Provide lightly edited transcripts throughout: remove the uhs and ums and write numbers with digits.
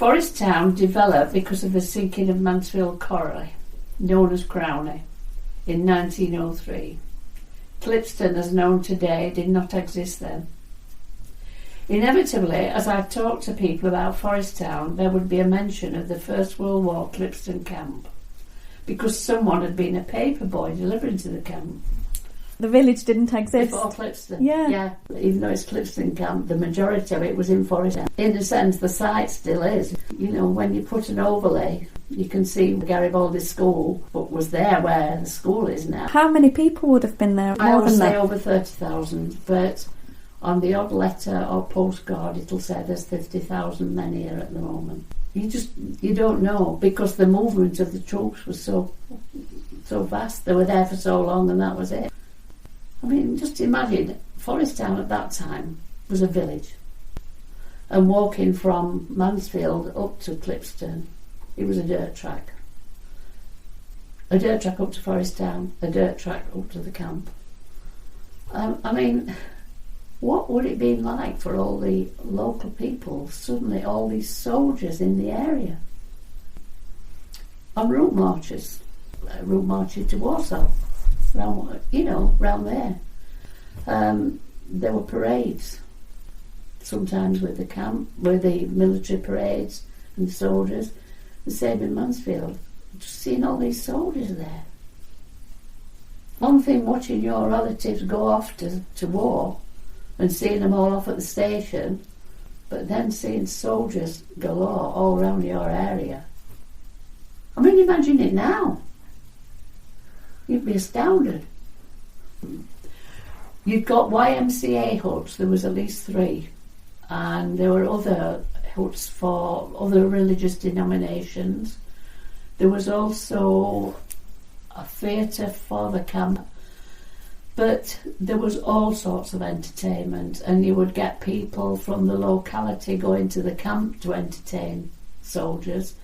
Forest Town developed because of the sinking of Mansfield Quarry, known as Crowney, in 1903. Clipstone, as known today, did not exist then. Inevitably, as I talked to people about Forest Town, there would be a mention of the First World War Clipstone camp, because someone had been a paper boy delivering to the camp. The village didn't exist. Before Clipstone. Yeah. Even though it's Clipstone camp, the majority of it was in Forest Town. In a sense, the site still is. You know, when you put an overlay, you can see Garibaldi School, but was there where the school is now. How many people would have been there? I would say over 30,000, but on the odd letter or postcard it'll say there's 50,000 men here at the moment. You don't know, because the movement of the troops was so vast. They were there for so long and that was it. I mean, just imagine, Forest Town at that time was a village. And walking from Mansfield up to Clipstone, it was a dirt track. A dirt track up to Forest Town, a dirt track up to the camp. I mean, what would it be like for all the local people, suddenly all these soldiers in the area? On route marches to Warsaw, round there. There were parades, sometimes with the camp, with the military parades and the soldiers. The same in Mansfield, just seeing all these soldiers there. One thing watching your relatives go off to war and seeing them all off at the station, but then seeing soldiers galore all around your area. I mean, imagine it now. You'd be astounded. You'd got YMCA huts, there was at least 3, and there were other huts for other religious denominations. There was also a theatre for the camp, but there was all sorts of entertainment, and you would get people from the locality going to the camp to entertain soldiers,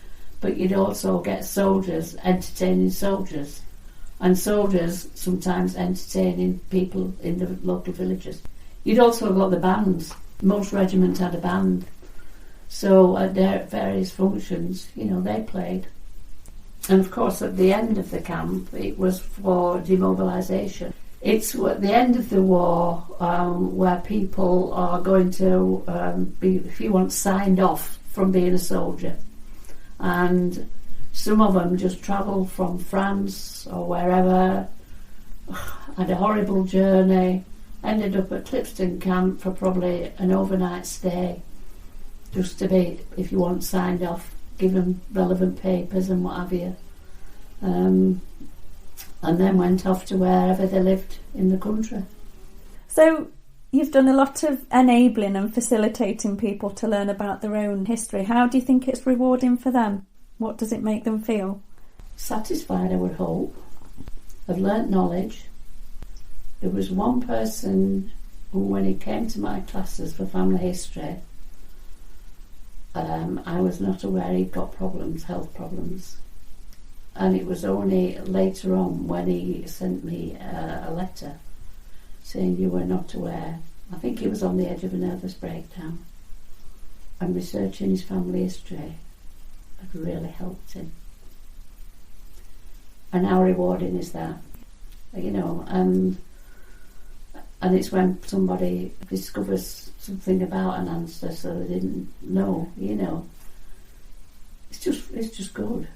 but you'd also get soldiers entertaining soldiers, and soldiers sometimes entertaining people in the local villages. You'd also got the bands. Most regiments had a band, so at their various functions, they played. And of course at the end of the camp it was for demobilisation. It's at the end of the war where people are going to be, if you want, signed off from being a soldier. And some of them just travelled from France or wherever, had a horrible journey, ended up at Clipstone camp for probably an overnight stay, just to be, if you want, signed off, give them relevant papers and what have you. And then went off to wherever they lived in the country. So you've done a lot of enabling and facilitating people to learn about their own history. How do you think it's rewarding for them? What does it make them feel? Satisfied, I would hope. I've learnt knowledge. There was one person who, when he came to my classes for family history, I was not aware he'd got problems, health problems. And it was only later on when he sent me a letter saying you were not aware. I think he was on the edge of a nervous breakdown. And researching his family history had really helped him. And how rewarding is that? And it's when somebody discovers something about an answer so they didn't know, It's just good.